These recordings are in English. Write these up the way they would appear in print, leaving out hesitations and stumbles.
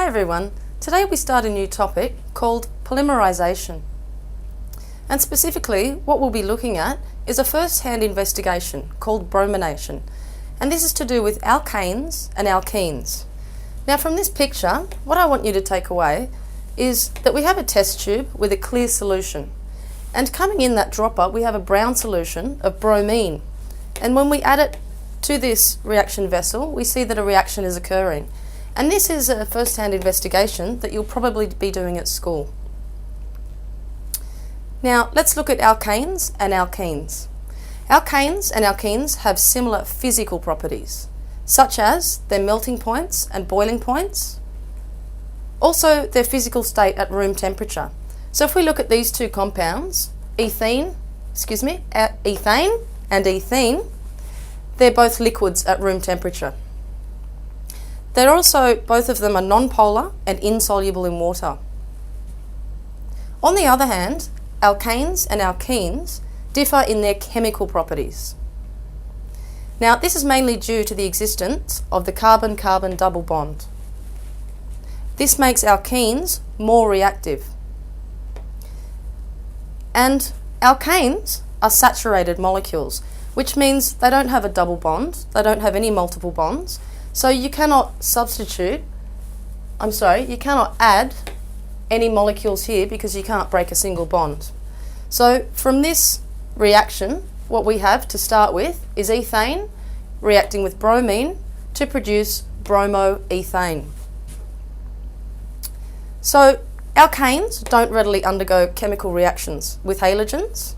Hi everyone, today we start a new topic called polymerization. And specifically what we'll be looking at is a first-hand investigation called bromination. And this is to do with alkanes and alkenes. Now from this picture, what I want you to take away is that we have a test tube with a clear solution. And coming in that dropper we have a brown solution of bromine. And when we add it to this reaction vessel, we see that a reaction is occurring. And this is a first-hand investigation that you'll probably be doing at school. Now let's look at alkanes and alkenes. Alkanes and alkenes have similar physical properties, such as their melting points and boiling points, also their physical state at room temperature. So if we look at these two compounds, ethane and ethene, they're both liquids at room temperature. They're also, both of them are non-polar and insoluble in water. On the other hand, alkanes and alkenes differ in their chemical properties. Now this is mainly due to the existence of the carbon-carbon double bond. This makes alkenes more reactive. And alkanes are saturated molecules, which means they don't have a double bond, they don't have any multiple bonds, so you cannot add any molecules here because you can't break a single bond. So from this reaction, what we have to start with is ethane reacting with bromine to produce bromoethane. So alkanes don't readily undergo chemical reactions with halogens,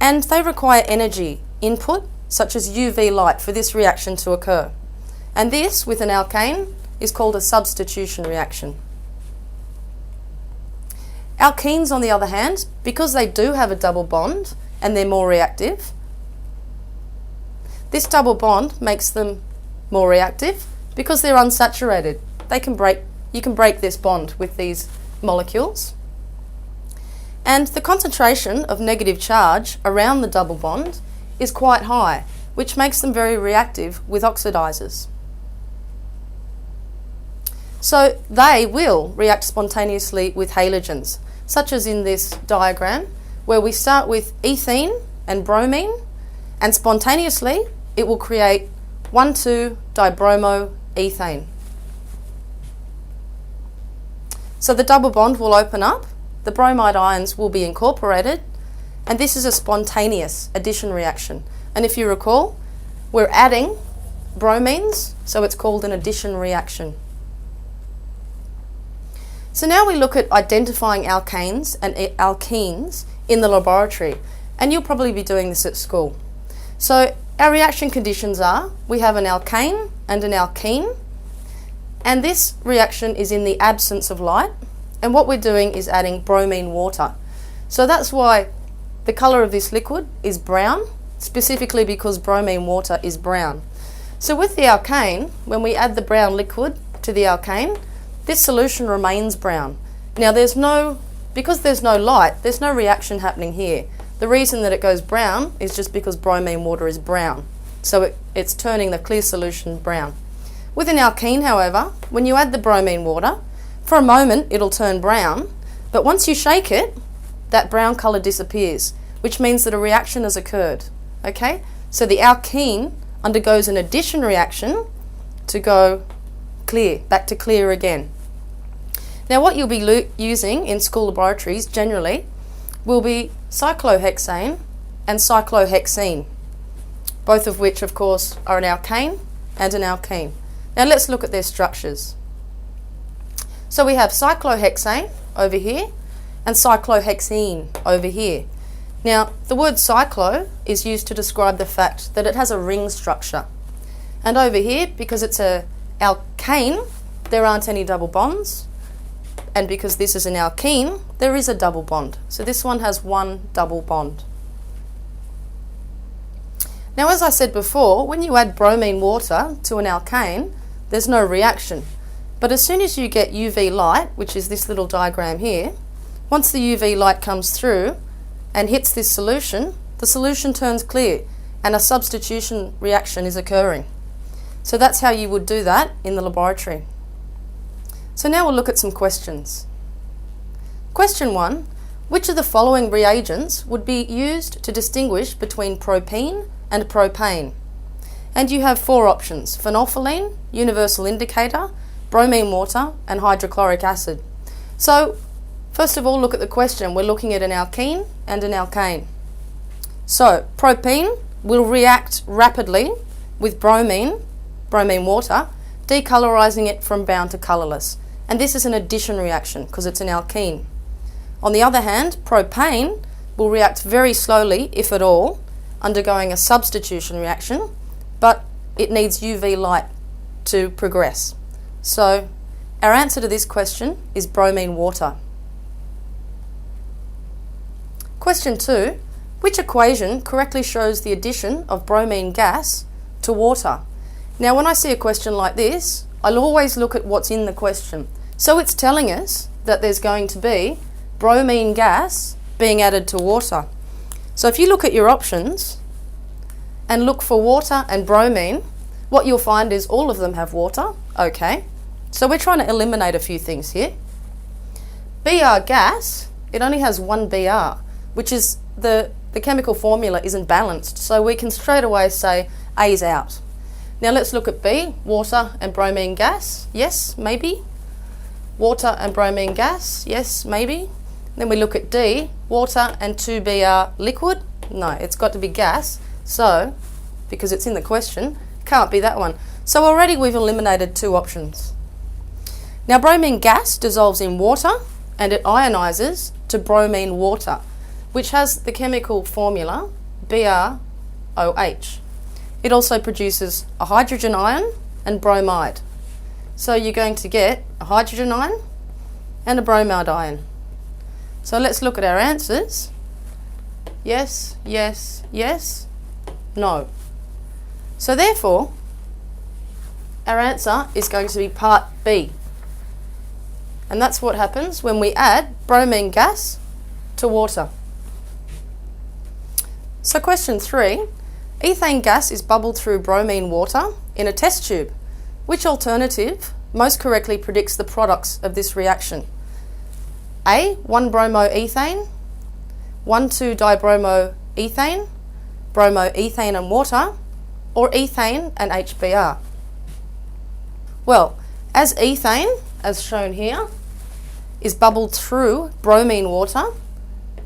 and they require energy input such as UV light for this reaction to occur. And this, with an alkane, is called a substitution reaction. Alkenes, on the other hand, because they do have a double bond and they're more reactive, this double bond makes them more reactive because they're unsaturated. You can break this bond with these molecules. And the concentration of negative charge around the double bond is quite high, which makes them very reactive with oxidizers. So they will react spontaneously with halogens, such as in this diagram, where we start with ethene and bromine, and spontaneously it will create 1,2-dibromoethane. So the double bond will open up, the bromide ions will be incorporated, and this is a spontaneous addition reaction. And if you recall, we're adding bromines, so it's called an addition reaction. So now we look at identifying alkanes and alkenes in the laboratory, and you'll probably be doing this at school. So our reaction conditions are, we have an alkane and an alkene, and this reaction is in the absence of light, and what we're doing is adding bromine water. So that's why the colour of this liquid is brown, specifically because bromine water is brown. So with the alkane, when we add the brown liquid to the alkane, this solution remains brown. Now because there's no light, there's no reaction happening here. The reason that it goes brown is just because bromine water is brown. So it's turning the clear solution brown. With an alkene, however, when you add the bromine water, for a moment it'll turn brown, but once you shake it, that brown colour disappears, which means that a reaction has occurred. Okay? So the alkene undergoes an addition reaction to go clear, back to clear again. Now what you'll be using in school laboratories generally will be cyclohexane and cyclohexene, both of which of course are an alkane and an alkene. Now let's look at their structures. So we have cyclohexane over here and cyclohexene over here. Now the word cyclo is used to describe the fact that it has a ring structure. And over here, because it's a alkane, there aren't any double bonds, and because this is an alkene, there is a double bond. So this one has one double bond. Now as I said before, when you add bromine water to an alkane, there's no reaction. But as soon as you get UV light, which is this little diagram here, once the UV light comes through and hits this solution, the solution turns clear and a substitution reaction is occurring. So that's how you would do that in the laboratory. So now we'll look at some questions. Question 1. Which of the following reagents would be used to distinguish between propene and propane? And you have 4 options: phenolphthalein, universal indicator, bromine water, and hydrochloric acid. So, first of all, look at the question. We're looking at an alkene and an alkane. So, propene will react rapidly with bromine water, decolorizing it from brown to colorless. And this is an addition reaction because it's an alkene. On the other hand, propane will react very slowly, if at all, undergoing a substitution reaction, but it needs UV light to progress. So our answer to this question is bromine water. Question 2. Which equation correctly shows the addition of bromine gas to water? Now when I see a question like this, I'll always look at what's in the question. So it's telling us that there's going to be bromine gas being added to water. So if you look at your options and look for water and bromine, what you'll find is all of them have water. Okay, so we're trying to eliminate a few things here. Br gas, it only has one Br, which is the chemical formula isn't balanced, so we can straight away say A's out. Now let's look at B, water and bromine gas. Yes, maybe. Water and bromine gas. Yes, maybe. Then we look at D, water and 2Br liquid. No, it's got to be gas. So, because it's in the question, can't be that one. So already we've eliminated 2 options. Now bromine gas dissolves in water and it ionizes to bromine water, which has the chemical formula BrOH. It also produces a hydrogen ion and bromide. So you're going to get a hydrogen ion and a bromide ion. So let's look at our answers. Yes, yes, yes, no. So therefore, our answer is going to be part B. And that's what happens when we add bromine gas to water. So question 3, ethane gas is bubbled through bromine water in a test tube. Which alternative most correctly predicts the products of this reaction? A, 1-bromoethane, 1,2-dibromoethane, bromoethane and water, or ethane and HBr? Well, as ethane, as shown here, is bubbled through bromine water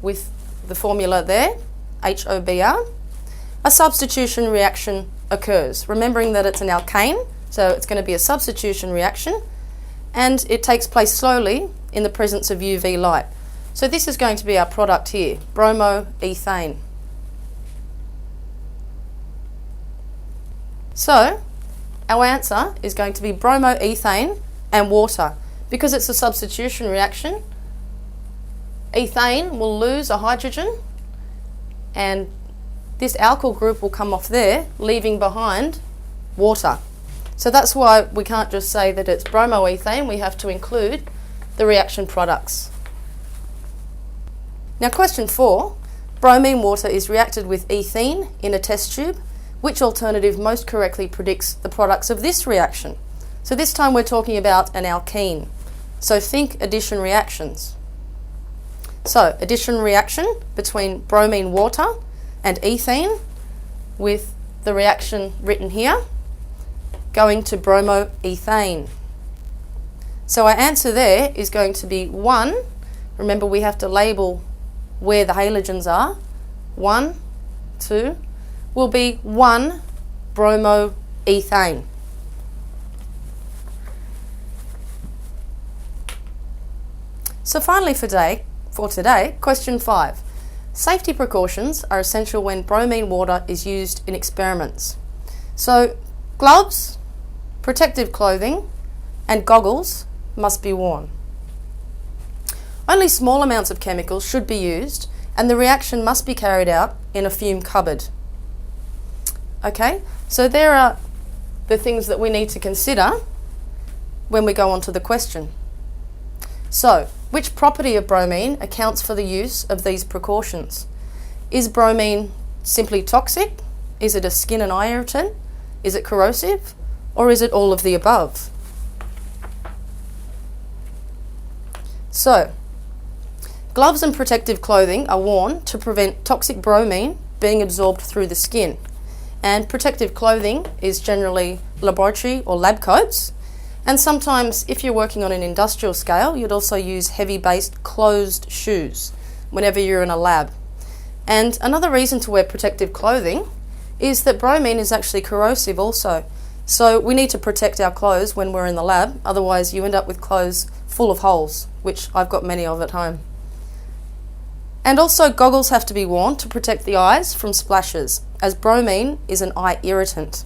with the formula there, HOBr, a substitution reaction occurs. Remembering that it's an alkane, so it's going to be a substitution reaction, and it takes place slowly in the presence of UV light. So this is going to be our product here, bromoethane. So our answer is going to be bromoethane and water. Because it's a substitution reaction, ethane will lose a hydrogen and this alkyl group will come off there, leaving behind water. So that's why we can't just say that it's bromoethane, we have to include the reaction products. Now question 4, bromine water is reacted with ethene in a test tube. Which alternative most correctly predicts the products of this reaction? So this time we're talking about an alkene. So think addition reactions. So addition reaction between bromine water and ethene with the reaction written here, going to bromoethane. So our answer there is going to be 1. Remember we have to label where the halogens are. 1, 2, will be 1-bromoethane. So finally for today, question 5. Safety precautions are essential when bromine water is used in experiments. So gloves, protective clothing, and goggles must be worn. Only small amounts of chemicals should be used, and the reaction must be carried out in a fume cupboard. Okay, so there are the things that we need to consider when we go on to the question. So, which property of bromine accounts for the use of these precautions? Is bromine simply toxic? Is it a skin and eye irritant? Is it corrosive? Or is it all of the above? So, gloves and protective clothing are worn to prevent toxic bromine being absorbed through the skin. And protective clothing is generally laboratory or lab coats. And sometimes, if you're working on an industrial scale, you'd also use heavy-based closed shoes whenever you're in a lab. And another reason to wear protective clothing is that bromine is actually corrosive also. So we need to protect our clothes when we're in the lab, otherwise you end up with clothes full of holes, which I've got many of at home. And also goggles have to be worn to protect the eyes from splashes, as bromine is an eye irritant.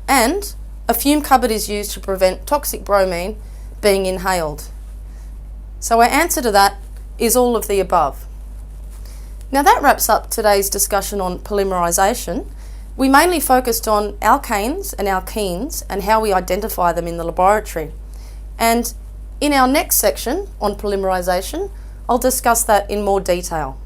And a fume cupboard is used to prevent toxic bromine being inhaled. So our answer to that is all of the above. Now that wraps up today's discussion on polymerization. We mainly focused on alkanes and alkenes and how we identify them in the laboratory. And in our next section on polymerization, I'll discuss that in more detail.